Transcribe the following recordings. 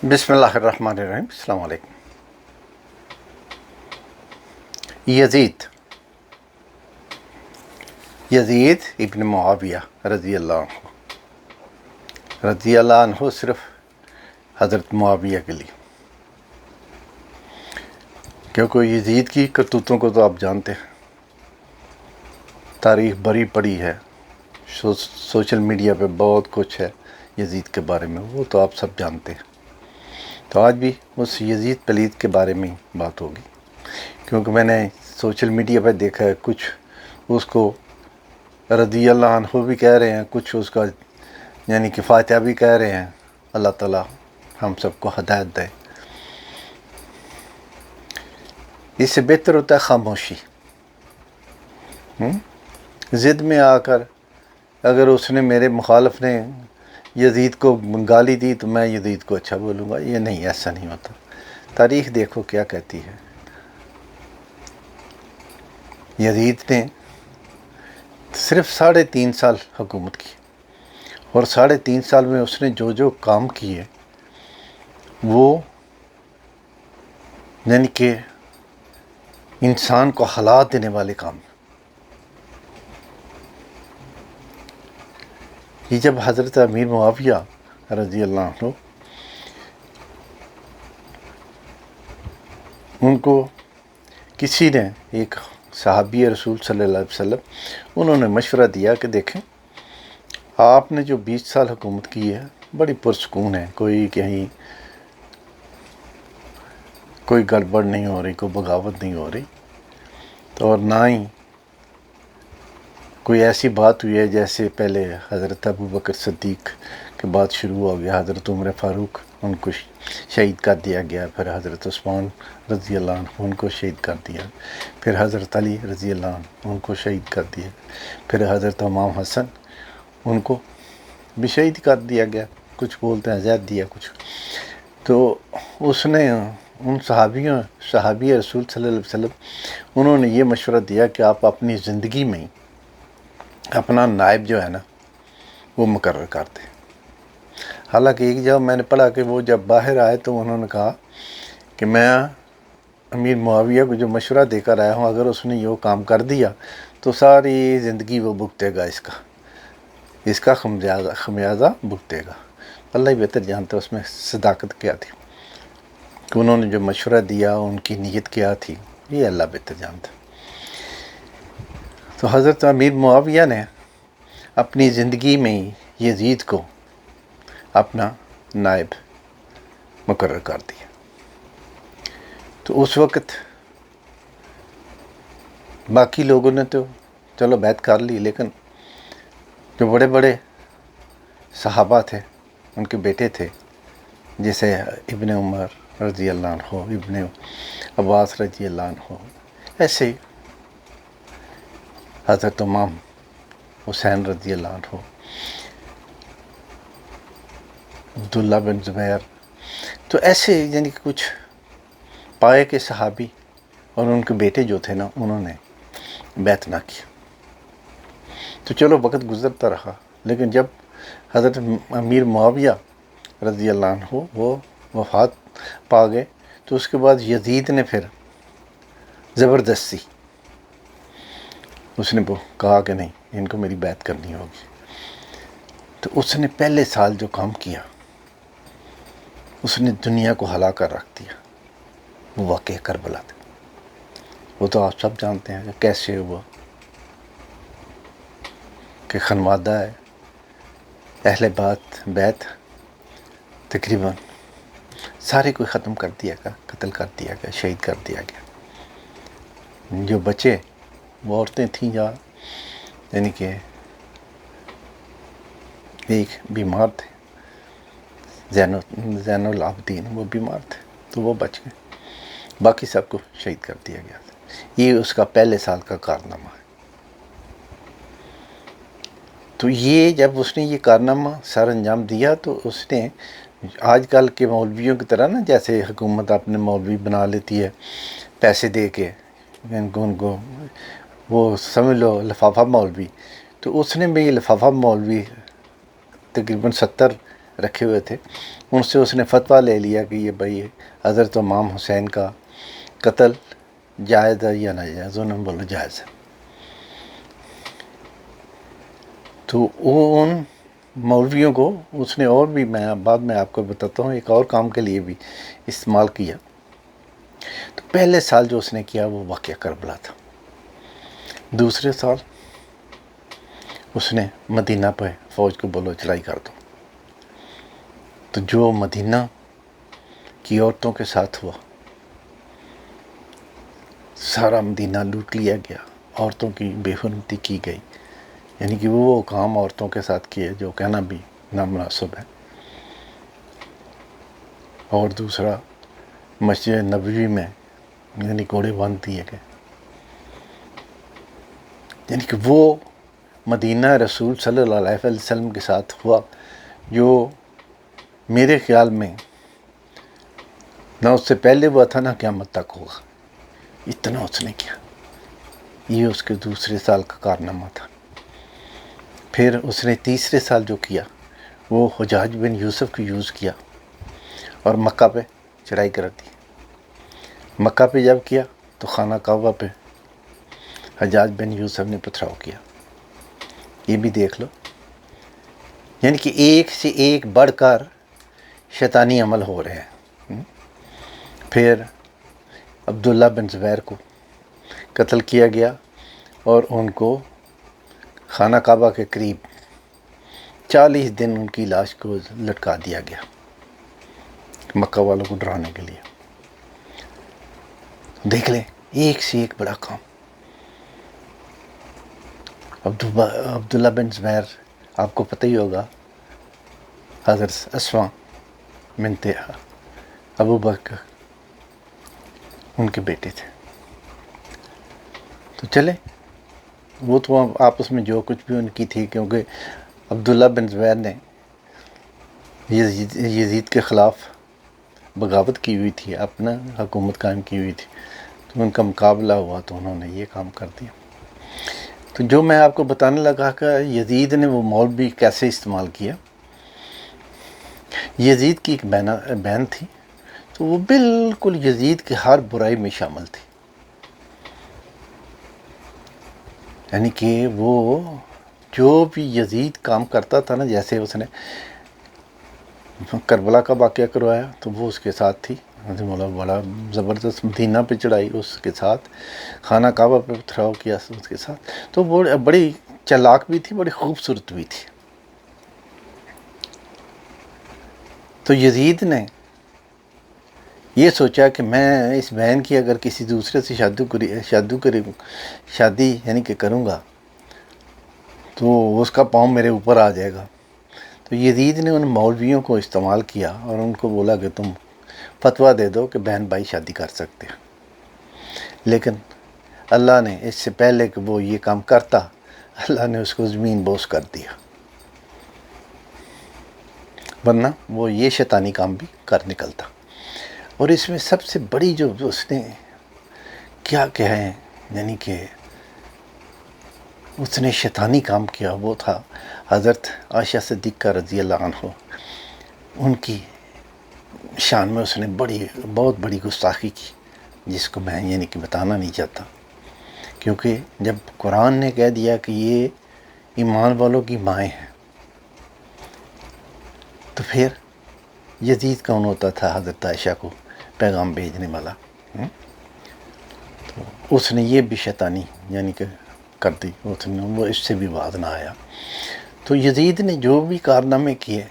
بسم اللہ الرحمن الرحیم۔ السلام علیکم۔ یزید ابن معاویہ رضی اللہ عنہ صرف حضرت معاویہ کے لیے، کیونکہ یزید کی کرتوتوں کو تو آپ جانتے ہیں، تاریخ بری پڑی ہے، سوشل میڈیا پہ بہت کچھ ہے یزید کے بارے میں، وہ تو آپ سب جانتے ہیں۔ تو آج بھی اس یزید پلید کے بارے میں بات ہوگی، کیونکہ میں نے سوشل میڈیا پہ دیکھا ہے کچھ اس کو رضی اللہ عنہ بھی کہہ رہے ہیں، کچھ اس کا یعنی کہ فاتحہ بھی کہہ رہے ہیں۔ اللہ تعالیٰ ہم سب کو ہدایت دے۔ اس سے بہتر ہوتا ہے خاموشی۔ ضد میں آ کر اگر اس نے میرے مخالف نے یزید کو گالی دی تو میں یزید کو اچھا بولوں گا، یہ نہیں، ایسا نہیں ہوتا۔ تاریخ دیکھو کیا کہتی ہے۔ یزید نے صرف 3.5 سال حکومت کی، اور 3.5 سال میں اس نے جو کام کیے وہ یعنی کہ انسان کو ہلا دینے والے کام۔ یہ جب حضرت امیر معاویہ رضی اللہ عنہ ان کو کسی نے، ایک صحابی رسول صلی اللہ علیہ وسلم، انہوں نے مشورہ دیا کہ دیکھیں آپ نے جو 20 سال حکومت کی ہے بڑی پرسکون ہے، کوئی کہیں کوئی گڑبڑ نہیں ہو رہی، کوئی بغاوت نہیں ہو رہی، تو اور نہ ہی کوئی ایسی بات ہوئی ہے جیسے پہلے حضرت ابوبکر صدیق کے بعد شروع ہو گیا، حضرت عمر فاروق ان کو شہید کر دیا گیا، پھر حضرت عثمان رضی اللہ عنہ ان کو شہید کر دیا، پھر حضرت علی رضی اللہ عنہ ان کو شہید کر دیا، پھر حضرت امام حسن ان کو بھی شہید کر دیا گیا، کچھ بولتے ہیں زید دیا کچھ۔ تو اس نے ان صحابی رسول صلی اللہ علیہ وسلم انہوں نے یہ مشورہ دیا کہ آپ اپنی زندگی میں اپنا نائب جو ہے نا وہ مقرر کر دیں۔ حالانکہ ایک جب میں نے پڑھا کہ وہ جب باہر آئے تو انہوں نے کہا کہ میں امیر معاویہ کو جو مشورہ دے کر آیا ہوں، اگر اس نے یہ کام کر دیا تو ساری زندگی وہ بھگتے گا، اس کا خمیازہ بھگتے گا۔ اللہ ہی بہتر جانتا اس میں صداقت کیا تھی، کہ انہوں نے جو مشورہ دیا ان کی نیت کیا تھی، یہ اللہ بہتر جانتا۔ تو حضرت امیر معاویہ نے اپنی زندگی میں یزید کو اپنا نائب مقرر کر دیا۔ تو اس وقت باقی لوگوں نے تو چلو بیعت کر لی، لیکن جو بڑے بڑے صحابہ تھے ان کے بیٹے تھے، جیسے ابن عمر رضی اللہ عنہ، ابن عباس رضی اللہ عنہ، ایسے ہی حضرت امام حسین رضی اللہ عنہ، عبداللہ بن زبیر، تو ایسے یعنی کہ کچھ پائے کے صحابی اور ان کے بیٹے جو تھے نا انہوں نے بیعت نہ کی۔ تو چلو وقت گزرتا رہا، لیکن جب حضرت امیر معاویہ رضی اللہ عنہ وہ وفات پا گئے تو اس کے بعد یزید نے پھر زبردستی اس نے کہا کہ نہیں، ان کو میری بیعت کرنی ہوگی۔ تو اس نے پہلے سال جو کام کیا اس نے دنیا کو ہلا کر رکھ دیا، وہ واقعہ کربلا تھا۔ وہ تو آپ سب جانتے ہیں کہ کیسے ہوا، کہ خانوادہ ہے اہل بیت تقریباً سارے کو ختم کر دیا گیا، قتل کر دیا گیا، شہید کر دیا گیا۔ جو بچے وہ عورتیں تھیں یا یعنی کہ ایک بیمار تھے، زین العابدین، وہ بیمار تھے تو وہ بچ گئے، باقی سب کو شہید کر دیا گیا تھا۔ یہ اس کا پہلے سال کا کارنامہ ہے۔ تو یہ جب اس نے یہ کارنامہ سر انجام دیا تو اس نے آج کل کے مولویوں کی طرح نا، جیسے حکومت اپنے مولوی بنا لیتی ہے پیسے دے کے، ان کو وہ سمجھ لو لفافہ مولوی، تو اس نے بھی یہ لفافہ مولوی تقریباً 70 رکھے ہوئے تھے، ان سے اس نے فتویٰ لے لیا کہ یہ بھائی حضرت امام حسین کا قتل جائز ہے یا ناجائز، انہوں نے بولا جائز ہے۔ تو وہ ان مولویوں کو اس نے اور بھی، میں بعد میں آپ کو بتاتا ہوں، ایک اور کام کے لیے بھی استعمال کیا۔ تو پہلے سال جو اس نے کیا وہ واقعہ کربلا تھا، دوسرے سال اس نے مدینہ پہ فوج کو بولو چڑھائی کر دو، تو جو مدینہ کی عورتوں کے ساتھ ہوا، سارا مدینہ لوٹ لیا گیا، عورتوں کی بے حرمتی کی گئی، یعنی کہ وہ کام عورتوں کے ساتھ کیے جو کہنا بھی نامناسب ہے۔ اور دوسرا مسجد نبوی میں یعنی گھوڑے باندھ دیے گئے، یعنی کہ وہ مدینہ رسول صلی اللہ علیہ وسلم کے ساتھ ہوا جو میرے خیال میں نہ اس سے پہلے ہوا تھا نہ قیامت تک ہوگا، اتنا اس نے کیا۔ یہ اس کے دوسرے سال کا کارنامہ تھا۔ پھر اس نے تیسرے سال جو کیا وہ حجاج بن یوسف کو یوز کیا اور مکہ پہ چڑھائی کر دی۔ مکہ پہ جب کیا تو خانہ کعبہ پہ حجاج بن یوسف نے پتھراؤ کیا، یہ بھی دیکھ لو، یعنی کہ ایک سے ایک بڑھ کر شیطانی عمل ہو رہے ہیں۔ پھر عبداللہ بن زبیر کو قتل کیا گیا اور ان کو خانہ کعبہ کے قریب 40 دن ان کی لاش کو لٹکا دیا گیا مکہ والوں کو ڈرانے کے لیے۔ دیکھ لیں ایک سے ایک بڑا کام۔ عبداللہ بن زبیر آپ کو پتہ ہی ہوگا، حضرت اسماء بنت ابو بکر ان کے بیٹے تھے۔ تو چلے وہ تو آپس میں جو کچھ بھی ان کی تھی، کیونکہ عبداللہ بن زبیر نے یزید کے خلاف بغاوت کی ہوئی تھی، اپنا حکومت قائم کی ہوئی تھی، تو ان کا مقابلہ ہوا تو انہوں نے یہ کام کر دیا۔ تو جو میں آپ کو بتانے لگا کہ یزید نے وہ مولوی کیسے استعمال کیا، یزید کی ایک بہن تھی، تو وہ بالکل یزید کی ہر برائی میں شامل تھی، یعنی کہ وہ جو بھی یزید کام کرتا تھا نا، جیسے اس نے کربلا کا واقعہ کروایا تو وہ اس کے ساتھ تھی، بڑا زبردست مدینہ پہ چڑھائی اس کے ساتھ، خانہ کعبہ پہ پتھراؤ کیا اس کے ساتھ، تو وہ بڑی چلاک بھی تھی، بڑی خوبصورت بھی تھی۔ تو یزید نے یہ سوچا کہ میں اس بہن کی اگر کسی دوسرے سے شادی یعنی کہ کروں گا تو اس کا پاؤں میرے اوپر آ جائے گا۔ تو یزید نے ان مولویوں کو استعمال کیا اور ان کو بولا کہ تم فتویٰ دے دو کہ بہن بھائی شادی کر سکتے ہیں، لیکن اللہ نے اس سے پہلے کہ وہ یہ کام کرتا، اللہ نے اس کو زمین بوس کر دیا، ورنہ وہ یہ شیطانی کام بھی کر نکلتا۔ اور اس میں سب سے بڑی جو اس نے کیا کہیں، یعنی کہ اس نے شیطانی کام کیا، وہ تھا حضرت عائشہ صدیقہ رضی اللہ عنہ، ان کی شان میں اس نے بہت بڑی گستاخی کی، جس کو میں یعنی کہ بتانا نہیں چاہتا، کیونکہ جب قرآن نے کہہ دیا کہ یہ ایمان والوں کی مائیں ہیں، تو پھر یزید کون ہوتا تھا حضرت عائشہ کو پیغام بھیجنے والا؟ تو اس نے یہ بھی شیطانی یعنی کہ کر دی، وہ اس سے بھی باز نہ آیا۔ تو یزید نے جو بھی کارنامے کیے،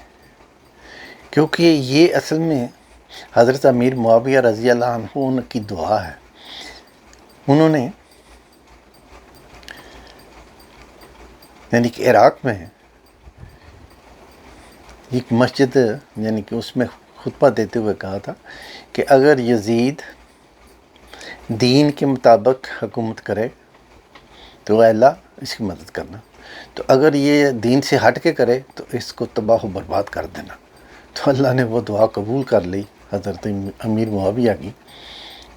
کیونکہ یہ اصل میں حضرت امیر معاویہ رضی اللہ عنہ ان کی دعا ہے، انہوں نے یعنی کہ عراق میں ایک مسجد یعنی کہ اس میں خطبہ دیتے ہوئے کہا تھا کہ اگر یزید دین کے مطابق حکومت کرے تو اے اللہ اس کی مدد کرنا، تو اگر یہ دین سے ہٹ کے کرے تو اس کو تباہ و برباد کر دینا۔ تو اللہ نے وہ دعا قبول کر لی حضرت امیر معاویہ کی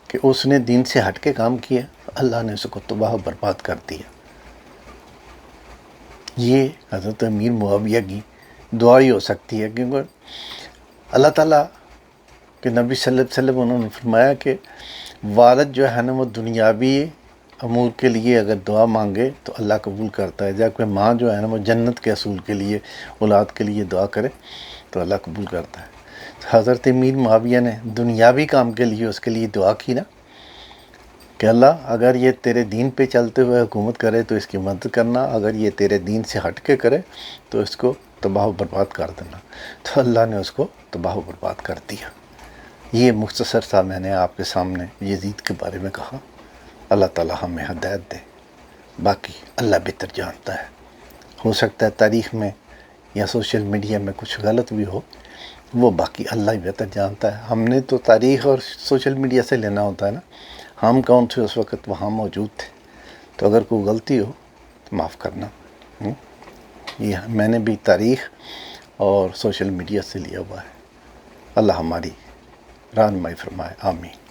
کہ اس نے دین سے ہٹ کے کام کیا، اللہ نے اس کو تباہ و برباد کر دیا۔ یہ حضرت امیر معاویہ کی دعا ہی ہو سکتی ہے، کیونکہ اللہ تعالیٰ کہ نبی صلی اللہ علیہ وسلم انہوں نے فرمایا کہ والد جو ہے نا وہ دنیاوی امور کے لیے اگر دعا مانگے تو اللہ قبول کرتا ہے، جبکہ ماں جو ہے نا وہ جنت کے اصول کے لیے اولاد کے لیے دعا کرے تو اللہ قبول کرتا ہے۔ حضرت امیر معاویہ نے دنیاوی کام کے لیے اس کے لیے دعا کی نا کہ اللہ اگر یہ تیرے دین پہ چلتے ہوئے حکومت کرے تو اس کی مدد کرنا، اگر یہ تیرے دین سے ہٹ کے کرے تو اس کو تباہ و برباد کر دینا، تو اللہ نے اس کو تباہ و برباد کر دیا۔ یہ مختصر سا میں نے آپ کے سامنے یزید کے بارے میں کہا۔ اللہ تعالی ہمیں ہدایت دے، باقی اللہ بہتر جانتا ہے۔ ہو سکتا ہے تاریخ میں یا سوشل میڈیا میں کچھ غلط بھی ہو، وہ باقی اللہ ہی بہتر جانتا ہے۔ ہم نے تو تاریخ اور سوشل میڈیا سے لینا ہوتا ہے نا، ہم کون تھے اس وقت وہاں موجود تھے، تو اگر کوئی غلطی ہو تو معاف کرنا۔ یہ میں نے بھی تاریخ اور سوشل میڈیا سے لیا ہوا ہے۔ اللہ ہماری رہنمائی فرمائے، آمین۔